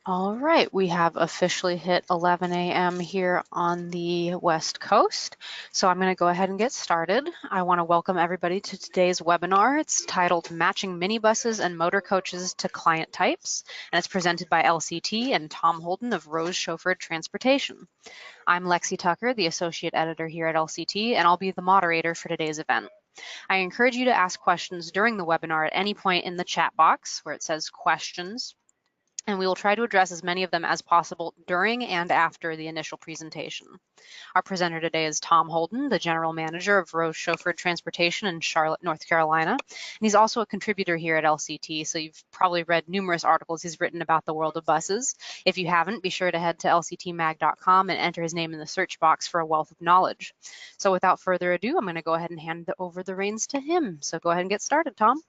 All right, we have officially hit 11 a.m. here on the West Coast. So I'm going to go ahead and get started. I want to welcome everybody to today's webinar. It's titled Matching Minibuses and Motorcoaches to Client Types, and it's presented by LCT and Tom Holden of Rose Chauffeured Transportation. I'm Lexi Tucker, the Associate Editor here at LCT, and I'll be the moderator for today's event. I encourage you to ask questions during the webinar at any point in the chat box where it says questions, and we will try to address as many of them as possible during and after the initial presentation. Our presenter today is Tom Holden, the General Manager of Rose Chauffeured Transportation in Charlotte, North Carolina. And he's also a contributor here at LCT, so you've probably read numerous articles he's written about the world of buses. If you haven't, be sure to head to lctmag.com and enter his name in the search box for a wealth of knowledge. So without further ado, I'm going to go ahead and hand over the reins to him. So go ahead and get started, Tom.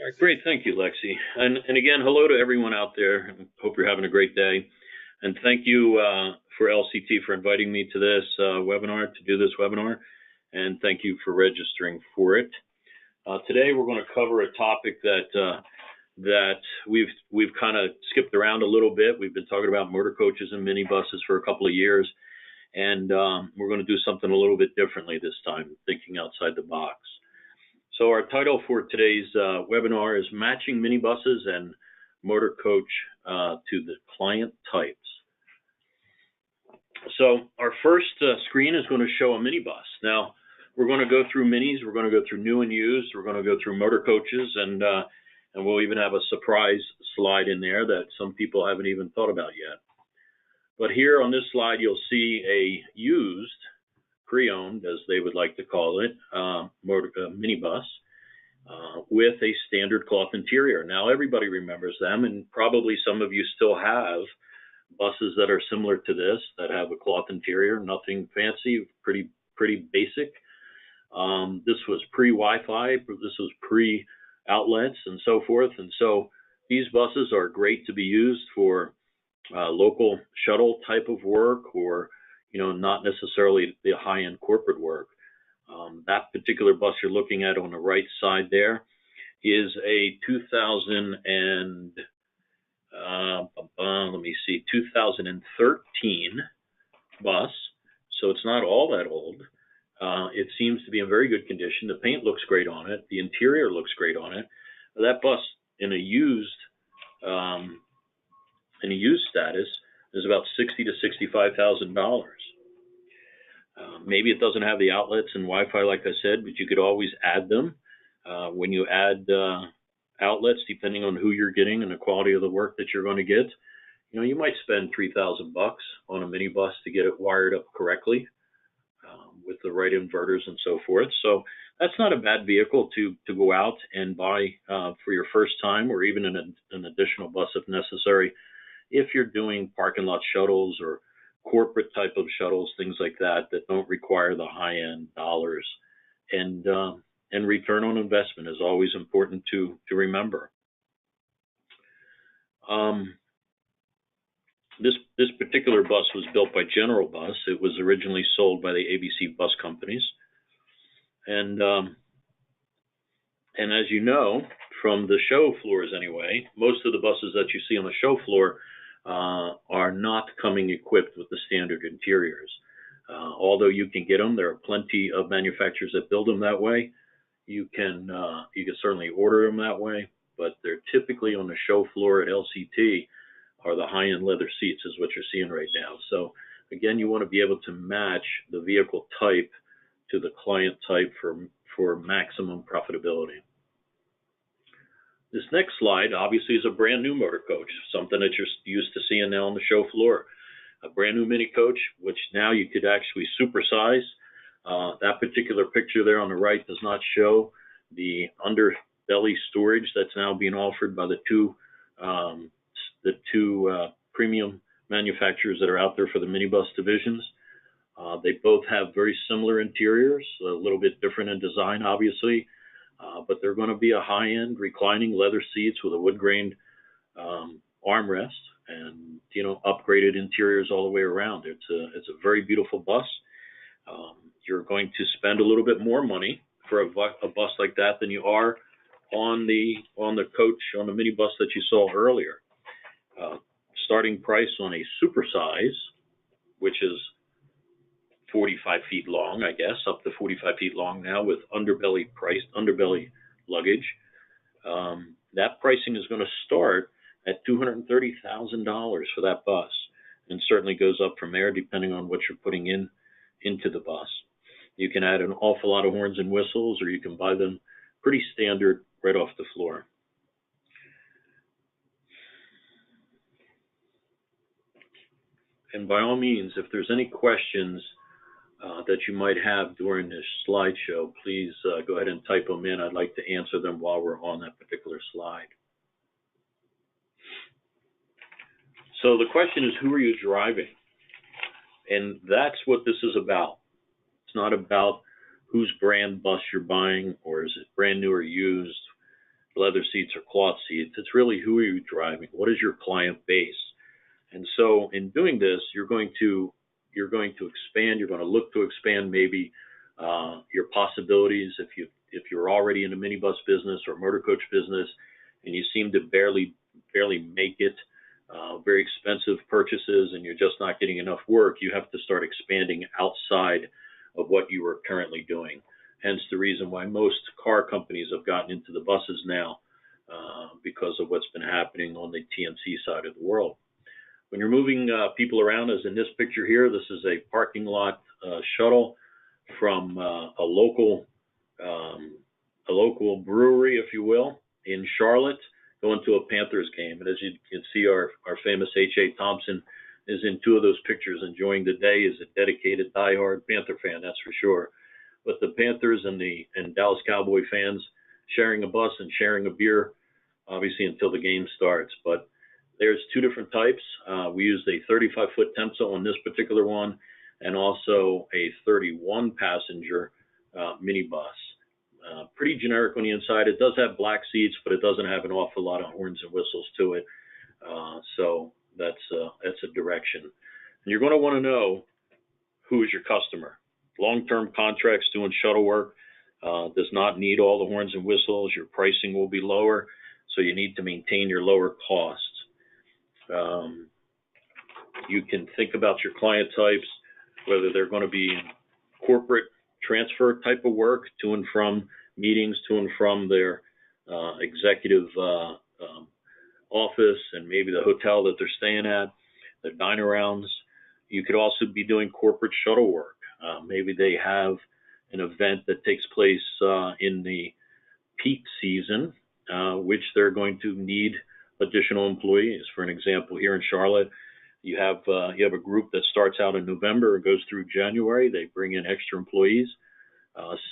All right, great. Thank you, Lexi. And again, hello to everyone out there. Hope you're having a great day. And thank you for LCT for inviting me to this webinar, to do this webinar. And thank you for registering for it. Today, we're going to cover a topic that we've kind of skipped around a little bit. We've been talking about motor coaches and minibuses for a couple of years. And we're going to do something a little bit differently this time, thinking outside the box. So our title for today's webinar is Matching Minibuses and Motor Coach to the Client Types. So our first screen is going to show a minibus. Now, we're going to go through minis, we're going to go through new and used, we're going to go through motor coaches, and we'll even have a surprise slide in there that some people haven't even thought about yet. But here on this slide, you'll see a used, pre-owned, as they would like to call it, minibus with a standard cloth interior. Now, everybody remembers them, and probably some of you still have buses that are similar to this, that have a cloth interior, nothing fancy, pretty basic. This was pre-Wi-Fi, this was pre-outlets and so forth, and so these buses are great to be used for local shuttle type of work, or not necessarily the high-end corporate work. That particular bus you're looking at on the right side there is a 2013 bus, so it's not all that old. It seems to be in very good condition. The paint looks great on it. The interior looks great on it. That bus in a used status is about $60,000 to $65,000. Maybe it doesn't have the outlets and Wi-Fi, like I said, but you could always add them. When you add outlets, depending on who you're getting and the quality of the work that you're going to get, you might spend $3,000 on a minibus to get it wired up correctly with the right inverters and so forth. So that's not a bad vehicle to go out and buy for your first time, or even an additional bus if necessary, if you're doing parking lot shuttles or corporate type of shuttles, things like that don't require the high-end dollars. And return on investment is always important to remember. This particular bus was built by General Bus. It was originally sold by the ABC bus companies. And as you know, from the show floors anyway, most of the buses that you see on the show floor are not coming equipped with the standard interiors. Although you can get them, there are plenty of manufacturers that build them that way. You can certainly order them that way, but they're typically on the show floor at LCT are the high-end leather seats, is what you're seeing right now. So again, you want to be able to match the vehicle type to the client type for maximum profitability. This next slide obviously is a brand new motor coach, something that you're used to seeing now on the show floor. A brand new mini coach, which now you could actually supersize. That particular picture there on the right does not show the underbelly storage that's now being offered by the two premium manufacturers that are out there for the minibus divisions. They both have very similar interiors, a little bit different in design, obviously. But they're going to be a high-end reclining leather seats with a wood-grained armrest and upgraded interiors all the way around. It's a very beautiful bus. You're going to spend a little bit more money for a bus like that than you are on the coach, on the minibus that you saw earlier. starting price on a supersize, which is 45 feet long, I guess, up to 45 feet long now with underbelly luggage. That pricing is going to start at $230,000 for that bus, and certainly goes up from there depending on what you're putting into the bus. You can add an awful lot of horns and whistles, or you can buy them pretty standard right off the floor. And by all means, if there's any questions that you might have during this slideshow, please go ahead and type them in. I'd like to answer them while we're on that particular slide. So the question is, who are you driving? And that's what this is about. It's not about whose brand bus you're buying, or is it brand new or used, leather seats or cloth seats. It's really, who are you driving? What is your client base? And so in doing this, you're going to expand. You're going to look to expand maybe your possibilities. If you're already in a minibus business or motor coach business, and you seem to barely make it, very expensive purchases, and you're just not getting enough work, you have to start expanding outside of what you are currently doing. Hence the reason why most car companies have gotten into the buses now, because of what's been happening on the TNC side of the world. When you're moving people around, as in this picture here, this is a parking lot shuttle from a local brewery, if you will, in Charlotte, going to a Panthers game. And as you can see, our famous H.A. Thompson is in two of those pictures, enjoying the day as a dedicated, diehard Panther fan, that's for sure. But the Panthers and Dallas Cowboy fans sharing a bus and sharing a beer, obviously until the game starts. But there's two different types. We used a 35-foot Temso on this particular one, and also a 31-passenger minibus. Pretty generic on the inside. It does have black seats, but it doesn't have an awful lot of horns and whistles to it. So that's a direction. And you're going to want to know who is your customer. Long-term contracts doing shuttle work does not need all the horns and whistles. Your pricing will be lower, so you need to maintain your lower costs. You can think about your client types, whether they're going to be corporate transfer type of work to and from meetings, to and from their executive office, and maybe the hotel that they're staying at, the dine-arounds. You could also be doing corporate shuttle work. Maybe they have an event that takes place in the peak season, which they're going to need additional employees. For an example, here in Charlotte, you have a group that starts out in November and goes through January. They bring in extra employees.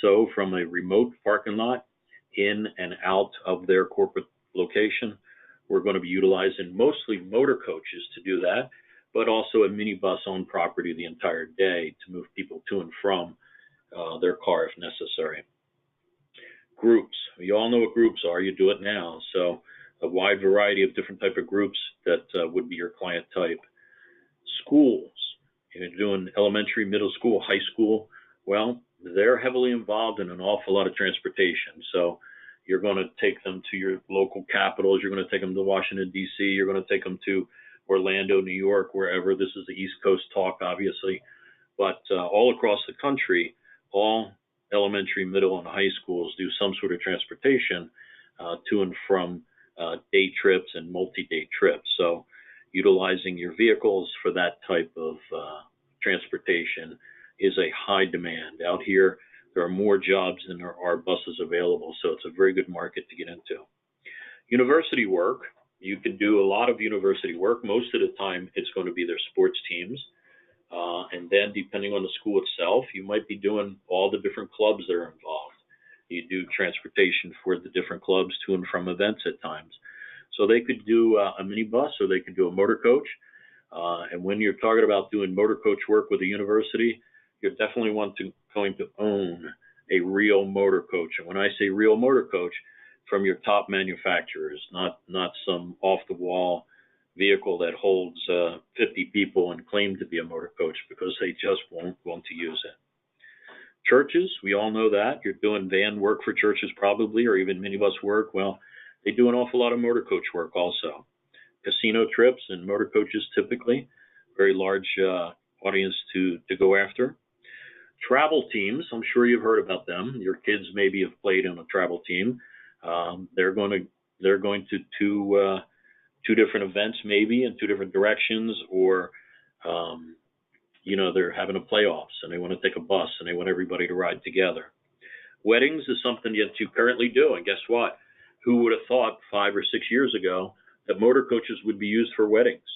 So from a remote parking lot in and out of their corporate location, we're going to be utilizing mostly motor coaches to do that, but also a minibus on property the entire day to move people to and from their car if necessary. Groups. You all know what groups are. You do it now. So a wide variety of different type of groups that would be your client type. Schools. You're doing elementary, middle school, high school. Well, they're heavily involved in an awful lot of transportation. So you're going to take them to your local capitals. You're going to take them to Washington, D.C. You're going to take them to Orlando, New York, wherever. This is the East Coast talk, obviously. But all across the country, all elementary, middle, and high schools do some sort of transportation to and from day trips and multi-day trips. So utilizing your vehicles for that type of transportation is a high demand. Out here, there are more jobs than there are buses available, so it's a very good market to get into. University work. You can do a lot of university work. Most of the time, it's going to be their sports teams. And then depending on the school itself, you might be doing all the different clubs that are involved. You do transportation for the different clubs to and from events at times. So they could do a minibus, or they could do a motor coach. And when you're talking about doing motor coach work with a university, you definitely going to own a real motor coach. And when I say real motor coach, from your top manufacturers, not some off-the-wall vehicle that holds 50 people and claim to be a motor coach, because they just won't want to use it. Churches, we all know that. You're doing van work for churches probably, or even minibus work. Well, they do an awful lot of motor coach work also. casino trips and motor coaches typically, very large audience to go after. Travel teams, I'm sure you've heard about them. Your kids maybe have played on a travel team. They're going to two different events maybe in two different directions, or they're having a playoffs and they want to take a bus and they want everybody to ride together. Weddings is something that you currently do, and guess what? Who would have thought 5 or 6 years ago that motor coaches would be used for weddings?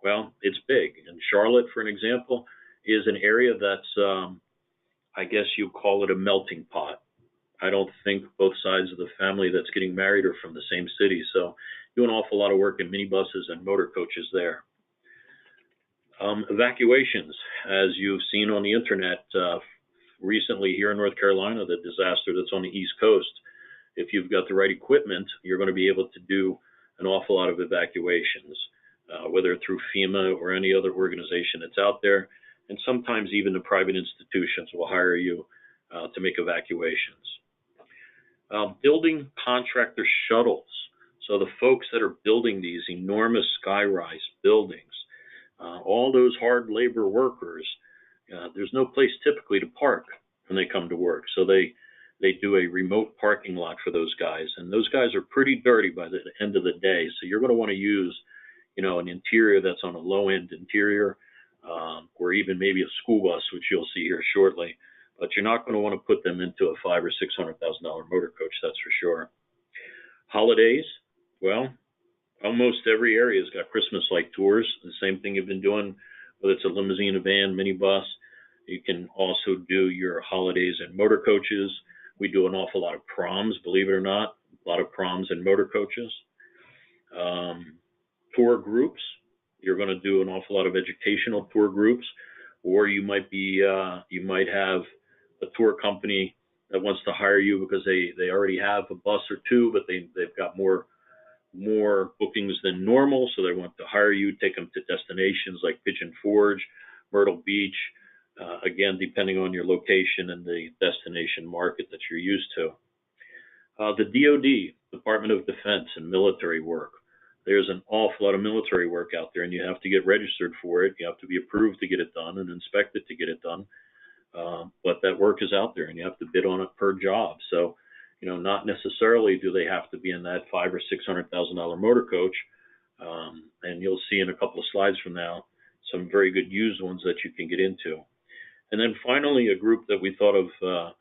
Well, it's big. And Charlotte, for an example, is an area that's, I guess you call it a melting pot. I don't think both sides of the family that's getting married are from the same city, so do an awful lot of work in minibuses and motor coaches there. Evacuations, as you've seen on the internet recently here in North Carolina, the disaster that's on the East Coast. If you've got the right equipment, you're going to be able to do an awful lot of evacuations, whether through FEMA or any other organization that's out there. And sometimes even the private institutions will hire you to make evacuations. Building contractor shuttles. So the folks that are building these enormous skyrise buildings, all those hard labor workers, there's no place typically to park when they come to work. So they do a remote parking lot for those guys. And those guys are pretty dirty by the end of the day. So you're going to want to use, an interior that's on a low-end interior, or even maybe a school bus, which you'll see here shortly. But you're not going to want to put them into a $500,000 or $600,000 motor coach, that's for sure. Holidays, well, almost every area's got Christmas-like tours. The same thing you've been doing, whether it's a limousine, a van, minibus. You can also do your holidays and motor coaches. We do an awful lot of proms, believe it or not, a lot of proms and motor coaches. Tour groups, you're going to do an awful lot of educational tour groups, or you might have a tour company that wants to hire you because they already have a bus or two, but they've got more bookings than normal, so they want to hire you, take them to destinations like Pigeon Forge, Myrtle Beach, again, depending on your location and the destination market that you're used to. The DoD, Department of Defense, and military work. There's an awful lot of military work out there, and you have to get registered for it. You have to be approved to get it done and inspected to get it done. But that work is out there, and you have to bid on it per job. So, not necessarily do they have to be in that $500,000 or $600,000 motor coach. And you'll see in a couple of slides from now some very good used ones that you can get into. And then finally, a group that we thought of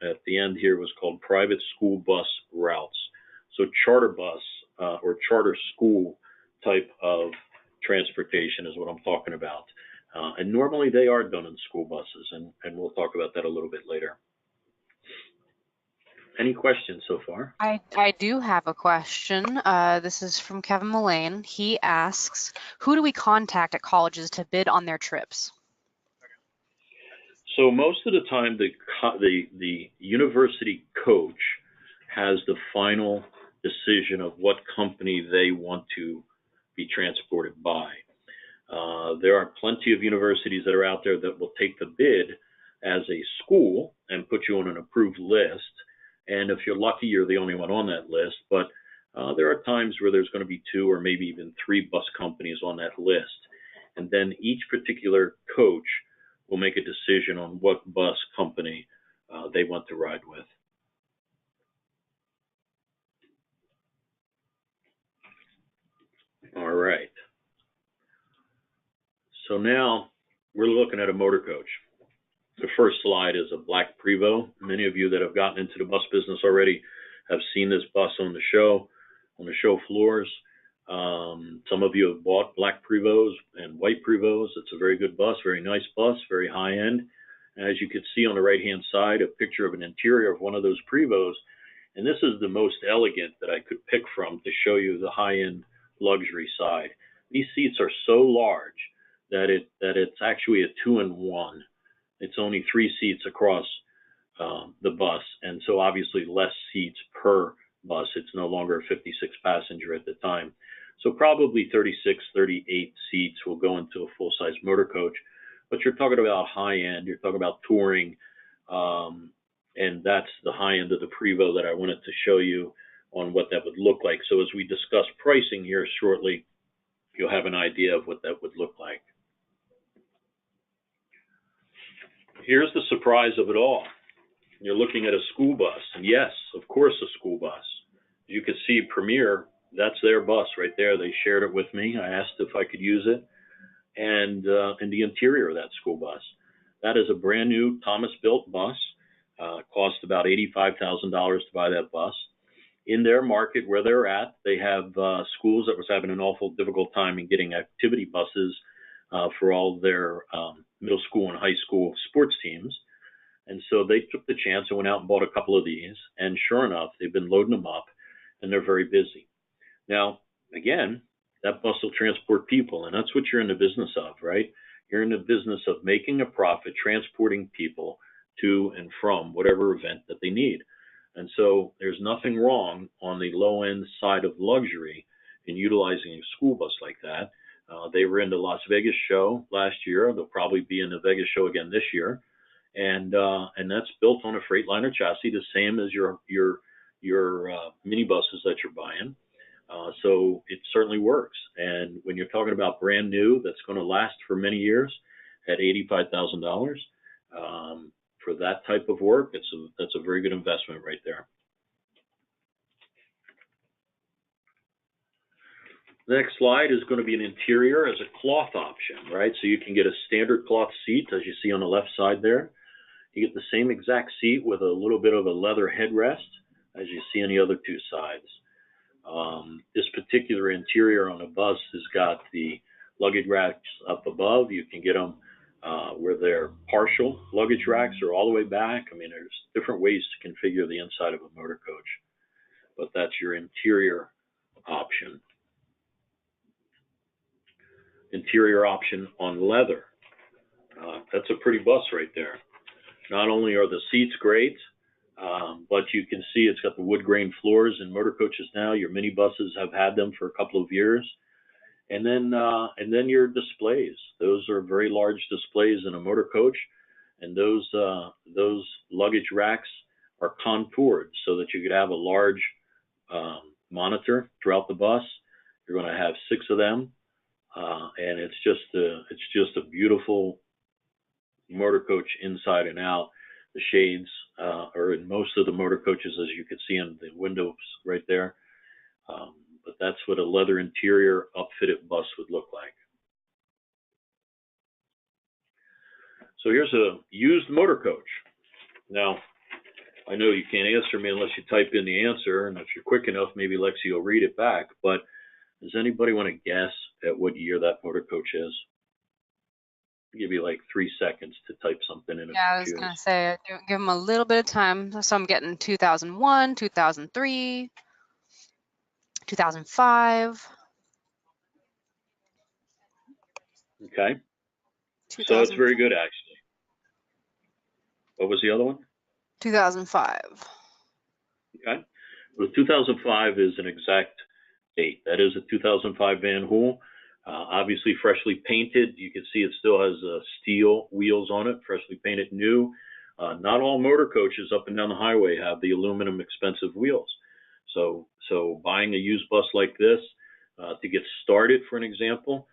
at the end here was called private school bus routes. So charter bus or charter school type of transportation is what I'm talking about. And normally they are done in school buses, and we'll talk about that a little bit later. Any questions so far? I do have a question. This is from Kevin Mullane. He asks, who do we contact at colleges to bid on their trips? So most of the time, the university coach has the final decision of what company they want to be transported by. There are plenty of universities that are out there that will take the bid as a school and put you on an approved list. And if you're lucky, you're the only one on that list. But there are times where there's going to be 2 or maybe even 3 bus companies on that list. And then each particular coach will make a decision on what bus company they want to ride with. All right. So now we're looking at a motor coach. The first slide is a black Prevost. Many of you that have gotten into the bus business already have seen this bus on the show floors. Some of you have bought black Prevosts and white Prevosts. It's a very good bus, very nice bus, very high end. As you can see on the right-hand side, a picture of an interior of one of those Prevosts. And this is the most elegant that I could pick from to show you the high-end luxury side. These seats are so large that it's actually a 2-in-1. It's only 3 seats across the bus, and so obviously less seats per bus. It's no longer a 56 passenger at the time. So probably 36, 38 seats will go into a full-size motor coach. But you're talking about high end, you're talking about touring, and that's the high end of the Prevost that I wanted to show you on what that would look like. So as we discuss pricing here shortly, you'll have an idea of what that would look like. Here's the surprise of it all. You're looking at a school bus, and yes, of course, a school bus. You can see Premier, that's their bus right there. They shared it with me. I asked if I could use it, and in the interior of that school bus. That is a brand new Thomas-built bus. It cost about $85,000 to buy that bus. In their market where they're at, they have schools that was having an awful difficult time in getting activity buses for all their middle school and high school sports teams. And so they took the chance and went out and bought a couple of these. And sure enough, they've been loading them up, and they're very busy. Now, again, that bus will transport people, and that's what you're in the business of, right? You're in the business of making a profit, transporting people to and from whatever event that they need. And so there's nothing wrong on the low-end side of luxury in utilizing a school bus like that. They were in the Las Vegas show last year. They'll probably be in the Vegas show again this year. And that's built on a Freightliner chassis, the same as your minibuses that you're buying. So it certainly works. And when you're talking about brand new, that's going to last for many years at $85,000 for that type of work, that's a very good investment right there. The next slide is going to be an interior as a cloth option, right? So you can get a standard cloth seat, as you see on the left side there. You get the same exact seat with a little bit of a leather headrest, as you see on the other two sides. This particular interior on a bus has got the luggage racks up above. You can get them where they're partial luggage racks or all the way back. I mean, there's different ways to configure the inside of a motor coach, but that's your interior option. Interior option on leather. That's a pretty bus right there. Not only are the seats great, but you can see it's got the wood grain floors in motor coaches now. Your minibuses have had them for a couple of years. And then your displays. Those are very large displays in a motor coach, and those luggage racks are contoured so that you could have a large monitor throughout the bus. You're going to have 6 of them, and it's just a beautiful motor coach inside and out. The shades are in most of the motor coaches, as you can see in the windows right there. But that's what a leather interior upfitted bus would look like. So here's a used motor coach. Now, I know you can't answer me unless you type in the answer, and if you're quick enough, maybe Lexi will read it back. But does anybody want to guess at what year that motor coach is? I'll give you like 3 seconds to type something in. Yeah, I was going to say, give them a little bit of time. So I'm getting 2001, 2003, 2005. Okay. So it's very good, actually. What was the other one? 2005. Okay. Well, 2005 is an exact date. That is a 2005 Van Hool. Obviously freshly painted. You can see it still has steel wheels on it, freshly painted new. Not all motor coaches up and down the highway have the aluminum expensive wheels. So buying a used bus like this to get started, for an example,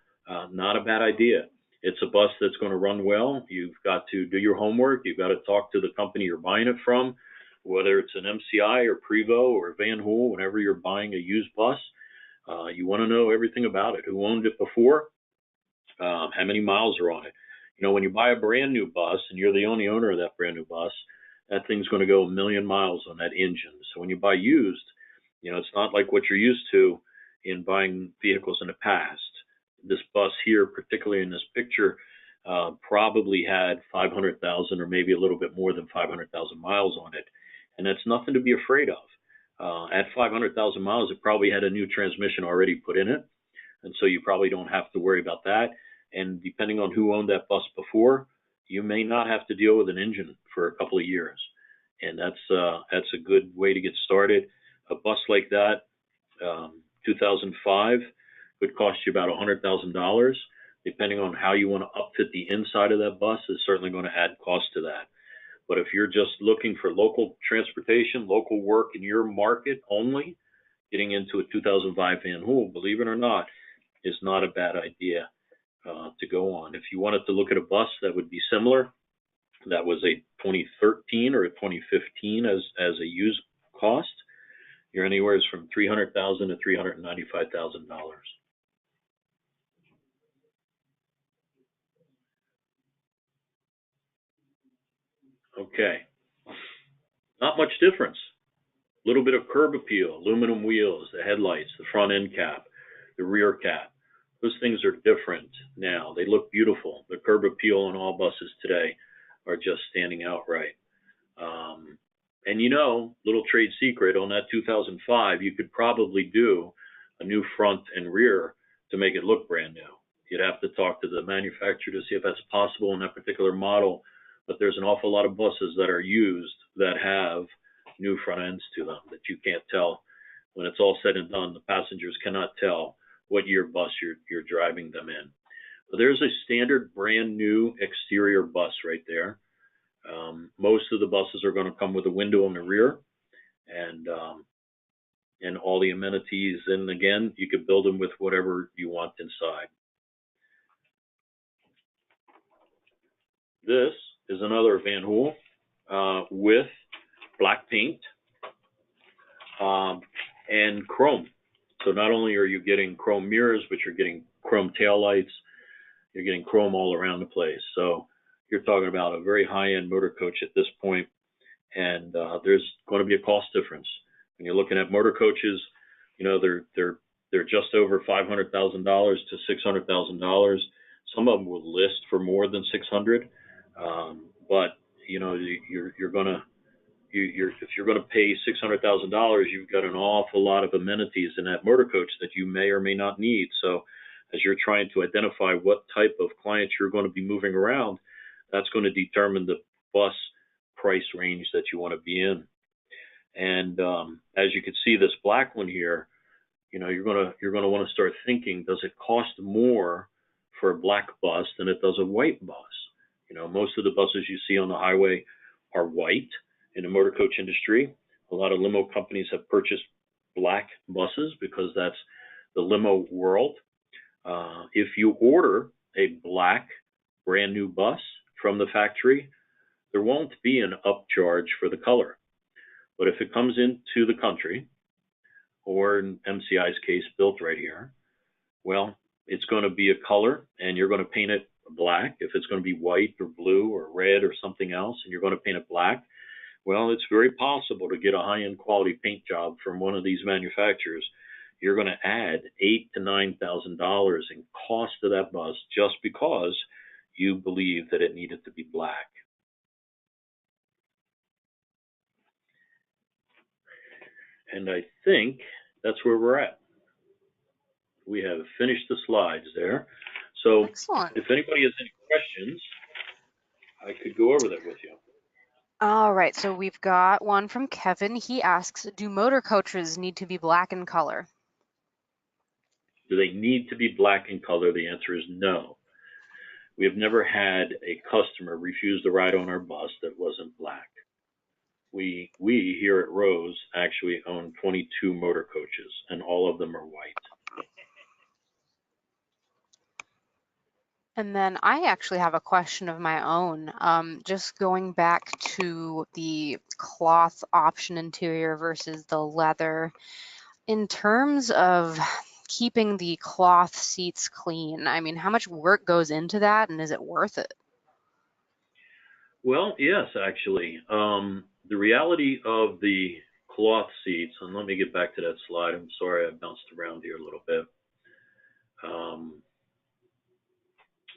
not a bad idea. It's a bus that's going to run well. You've got to do your homework. You've got to talk to the company you're buying it from, whether it's an MCI or Prevost or Van Hool. Whenever you're buying a used bus, you want to know everything about it. Who owned it before? How many miles are on it? You know, when you buy a brand new bus and you're the only owner of that brand new bus, that thing's going to go 1,000,000 miles on that engine. So when you buy used, you know, it's not like what you're used to in buying vehicles in the past. This bus here, particularly in this picture, probably had 500,000 or maybe a little bit more than 500,000 miles on it. And that's nothing to be afraid of. At 500,000 miles, it probably had a new transmission already put in it. And so you probably don't have to worry about that. And depending on who owned that bus before, you may not have to deal with an engine for a couple of years. And that's a good way to get started. A bus like that, 2005, would cost you about $100,000. Depending on how you want to upfit the inside of that bus, is certainly going to add cost to that. But if you're just looking for local transportation, local work in your market only, getting into a 2005 Van Hool, believe it or not, is not a bad idea to go on. If you wanted to look at a bus that would be similar, that was a 2013 or a 2015 as a used cost, you're anywhere from $300,000 to $395,000. Okay, not much difference. A little bit of curb appeal, aluminum wheels, the headlights, the front end cap, the rear cap. Those things are different now. They look beautiful. The curb appeal on all buses today are just standing out right. And you know, little trade secret, on that 2005, you could probably do a new front and rear to make it look brand new. You'd have to talk to the manufacturer to see if that's possible in that particular model, but there's an awful lot of buses that are used that have new front ends to them that you can't tell. When it's all said and done, the passengers cannot tell what year bus you're driving them in. But there's a standard brand new exterior bus right there. Most of the buses are going to come with a window in the rear and all the amenities. And again, you could build them with whatever you want inside. This is another Van Hool with black paint and chrome. So not only are you getting chrome mirrors, but you're getting chrome taillights. You're getting chrome all around the place. So you're talking about a very high-end motor coach at this point, and there's going to be a cost difference. When you're looking at motor coaches, you know, they're just over $500,000 to $600,000. Some of them will list for more than $600,000, but you know, you're going to if you're going to pay $600,000, you've got an awful lot of amenities in that motor coach that you may or may not need. So as you're trying to identify what type of clients you're going to be moving around, that's going to determine the bus price range that you want to be in. And as you can see, this black one here, you know, you're going to want to start thinking, does it cost more for a black bus than it does a white bus? You know, most of the buses you see on the highway are white. In the motor coach industry, a lot of limo companies have purchased black buses because that's the limo world. If you order a black brand new bus from the factory, there won't be an upcharge for the color. But if it comes into the country, or in MCI's case, built right here, well, it's going to be a color and you're going to paint it black. If it's going to be white or blue or red or something else and you're going to paint it black, well, it's very possible to get a high-end quality paint job from one of these manufacturers. You're going to add $8,000 to $9,000 in cost to that bus just because you believe that it needed to be black. And I think that's where we're at. We have finished the slides there. So Excellent. if anybody has any questions, I could go over that with you. All right, so we've got one from Kevin. He asks, do motor coaches need to be black in color? Do they need to be black in color? The answer is no. We have never had a customer refuse to ride on our bus that wasn't black. We here at Rose actually own 22 motor coaches, and all of them are white. And then I actually have a question of my own. Just going back to the cloth option interior versus the leather, in terms of keeping the cloth seats clean, I mean, how much work goes into that, and is it worth it? Well, yes, actually. The reality of the cloth seats, and let me get back to that slide. I'm sorry I bounced around here a little bit.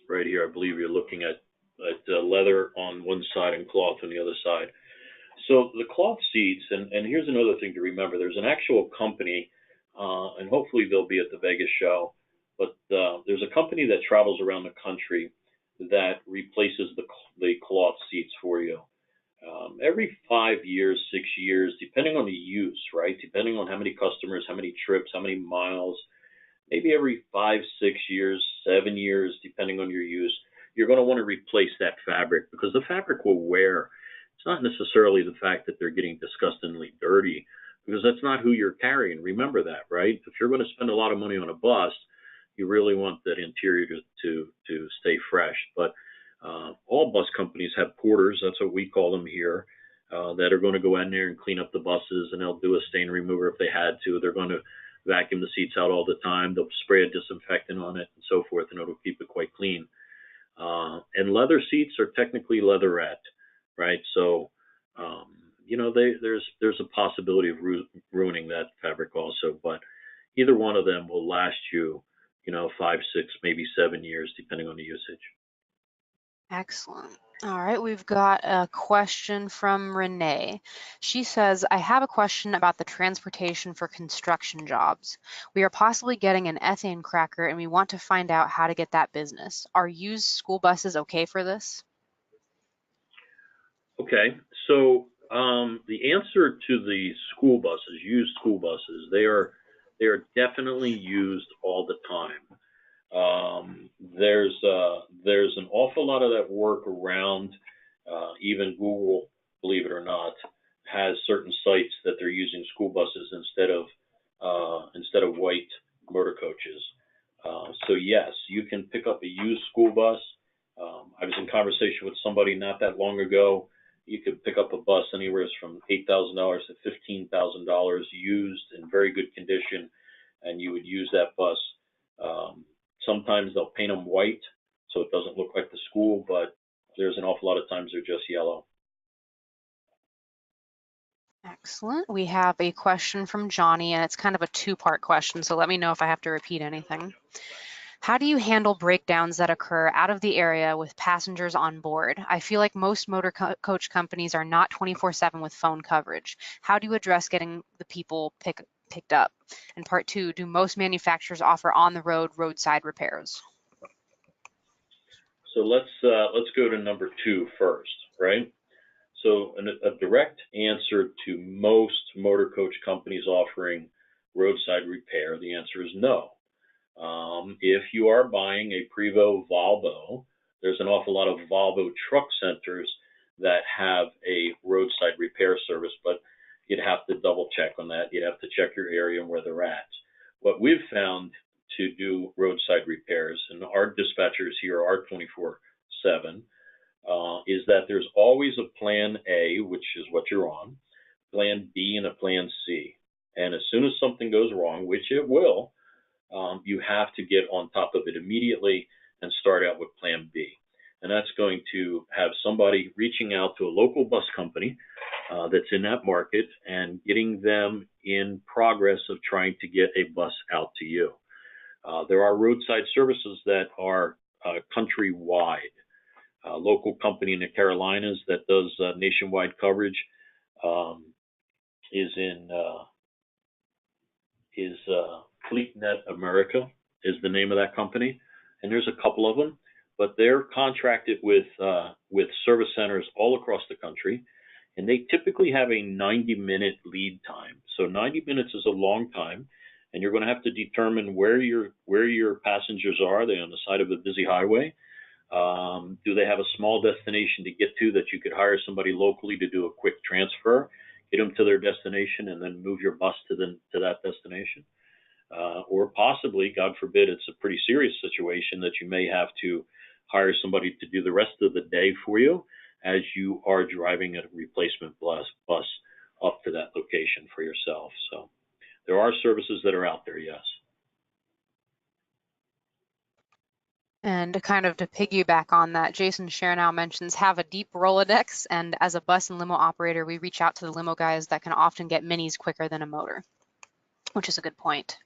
Right here, I believe you're looking at leather on one side and cloth on the other side. So the cloth seats, and here's another thing to remember. There's an actual company, and hopefully they'll be at the Vegas show, but there's a company that travels around the country that replaces the cloth seats for you. Every 5 years, 6 years, depending on the use, right? Depending on how many customers, how many trips, how many miles, maybe every 5, 6 years, 7 years, depending on your use, you're going to want to replace that fabric because the fabric will wear. It's not necessarily the fact that they're getting disgustingly dirty because that's not who you're carrying. Remember that, right? If you're going to spend a lot of money on a bus, You really want that interior to stay fresh. But all bus companies have porters, that's what we call them here, that are going to go in there and clean up the buses, and they'll do a stain remover if they had to. They're going to vacuum the seats out all the time. They'll spray a disinfectant on it and so forth, and it'll keep it quite clean. And leather seats are technically leatherette, right? So, there's a possibility of ruining that fabric also. But either one of them will last you, 5, 6, maybe 7 years, depending on the usage. Excellent. All right, we've got a question from Renee. She says, I have a question about the transportation for construction jobs. We are possibly getting an ethane cracker and we want to find out how to get that business. Are used school buses okay for this? Okay, so the answer to the school buses, used school buses, they are definitely used all the time. There's an awful lot of that work around. Even Google, believe it or not, has certain sites that they're using school buses instead of white motor coaches. So yes, you can pick up a used school bus. I was in conversation with somebody not that long ago. You could pick up a bus anywhere from $8,000 to $15,000 used in very good condition, and you would use that bus. Sometimes they'll paint them white so it doesn't look like the school, but there's an awful lot of times they're just yellow. Excellent. We have a question from Johnny, and it's kind of a two-part question, so let me know if I have to repeat anything. How do you handle breakdowns that occur out of the area with passengers on board? I feel like most motor coach companies are not 24/7 with phone coverage. How do you address getting the people picked up? And part two, do most manufacturers offer on-the-road roadside repairs? So let's go to number 2 first, right? So a direct answer to most motor coach companies offering roadside repair, the answer is no. If you are buying a Prevost Volvo, there's an awful lot of Volvo truck centers that have a roadside repair service, but you'd have to double check on that. You'd have to check your area and where they're at. What we've found to do roadside repairs, and our dispatchers here are 24/7, is that there's always a plan A, which is what you're on, plan B, and a plan C. And as soon as something goes wrong, which it will, you have to get on top of it immediately and start out with plan B. And that's going to have somebody reaching out to a local bus company that's in that market and getting them in progress of trying to get a bus out to you. There are roadside services that are countrywide. A local company in the Carolinas that does nationwide coverage is FleetNet America is the name of that company, and there's a couple of them, but they're contracted with service centers all across the country, and they typically have a 90-minute lead time. So 90 minutes is a long time, and you're going to have to determine where your passengers are. Are they on the side of a busy highway? Do they have a small destination to get to that you could hire somebody locally to do a quick transfer, get them to their destination, and then move your bus to that destination? Or possibly, God forbid, it's a pretty serious situation that you may have to hire somebody to do the rest of the day for you as you are driving a replacement bus up to that location for yourself. So there are services that are out there, yes. And kind of to piggyback on that, Jason Shernow mentions have a deep Rolodex, and as a bus and limo operator, we reach out to the limo guys that can often get minis quicker than a motor, which is a good point.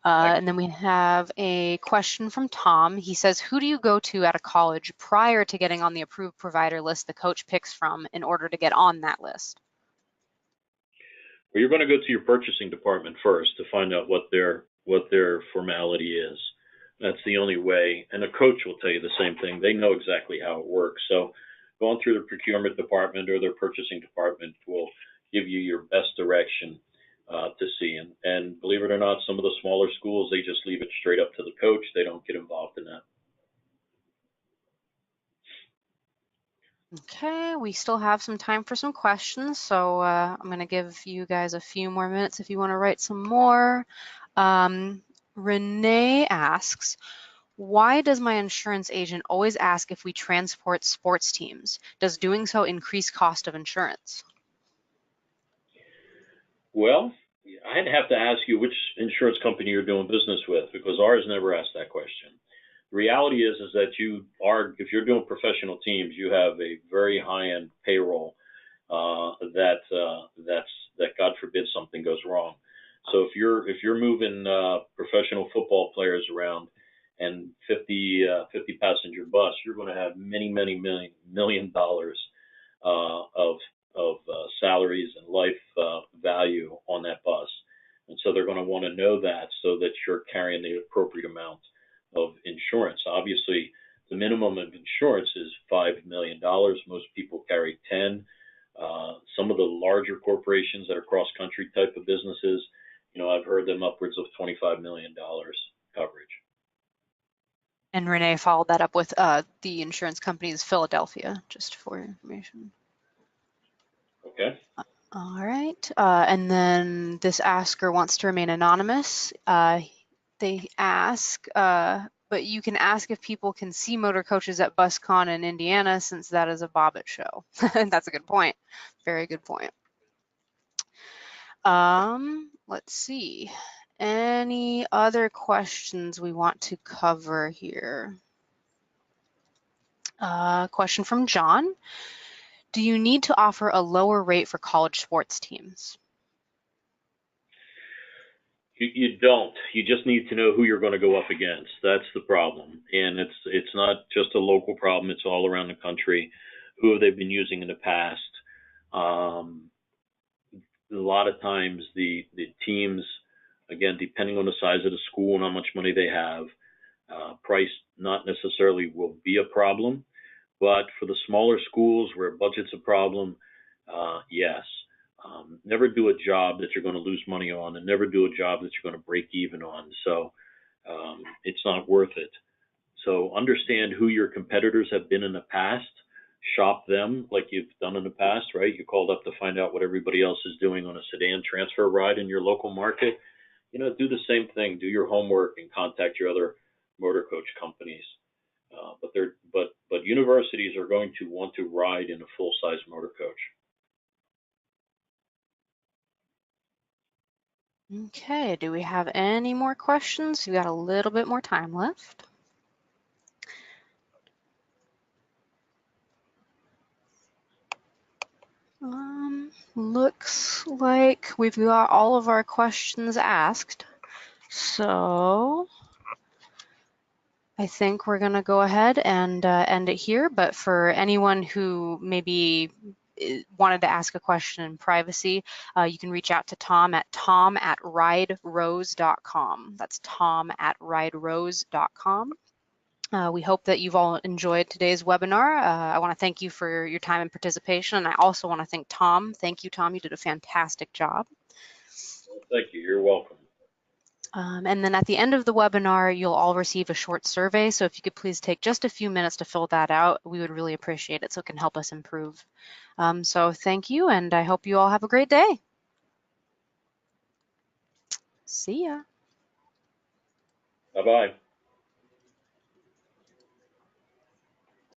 And then we have a question from Tom. He says, who do you go to at a college prior to getting on the approved provider list the coach picks from in order to get on that list? Well, you're going to go to your purchasing department first to find out what their formality is. That's the only way. And a coach will tell you the same thing. They know exactly how it works. So going through the procurement department or their purchasing department will give you your best direction to see. And believe it or not, some of the smaller schools, they just leave it straight up to the coach. They don't get involved in that. Okay, we still have some time for some questions, so I'm going to give you guys a few more minutes if you want to write some more. Renee asks, why does my insurance agent always ask if we transport sports teams? Does doing so increase cost of insurance? Well, I'd have to ask you which insurance company you're doing business with, because ours never asked that question. The reality is that if you're doing professional teams, you have a very high-end payroll that God forbid something goes wrong. So if you're moving professional football players around and 50 passenger bus, you're going to have many million dollars of salaries and life value on that bus, and so they're going to want to know that so that you're carrying the appropriate amount of insurance. Obviously, the minimum of insurance is $5 million. Most people carry 10. Some of the larger corporations that are cross-country type of businesses, I've heard them upwards of $25 million coverage. And Renee followed that up with the insurance company's Philadelphia, just for your information. Okay. All right. And then this asker wants to remain anonymous. They ask, but you can ask if people can see Motorcoaches at BusCon in Indiana, since that is a Bobbitt show. That's a good point. Very good point. Let's see. Any other questions we want to cover here? Question from John. Do you need to offer a lower rate for college sports teams? You don't. You just need to know who you're going to go up against. That's the problem. And it's not just a local problem. It's all around the country. Who have they been using in the past? A lot of times the teams, again, depending on the size of the school and how much money they have, price not necessarily will be a problem. But for the smaller schools where budget's a problem, yes. Never do a job that you're going to lose money on, and never do a job that you're going to break even on. So it's not worth it. So understand who your competitors have been in the past. Shop them like you've done in the past, right? You called up to find out what everybody else is doing on a sedan transfer ride in your local market. Do the same thing. Do your homework and contact your other motor coach companies. But universities are going to want to ride in a full-size motor coach. Okay, do we have any more questions? We got a little bit more time left. Looks like we've got all of our questions asked. So I think we're going to go ahead and end it here. But for anyone who maybe wanted to ask a question in privacy, you can reach out to Tom at tom@riderose.com. That's tom@riderose.com. We hope that you've all enjoyed today's webinar. I want to thank you for your time and participation. And I also want to thank Tom. Thank you, Tom. You did a fantastic job. Thank you. You're welcome. And then at the end of the webinar, you'll all receive a short survey. So if you could please take just a few minutes to fill that out, we would really appreciate it so it can help us improve. So thank you, and I hope you all have a great day. See ya. Bye-bye.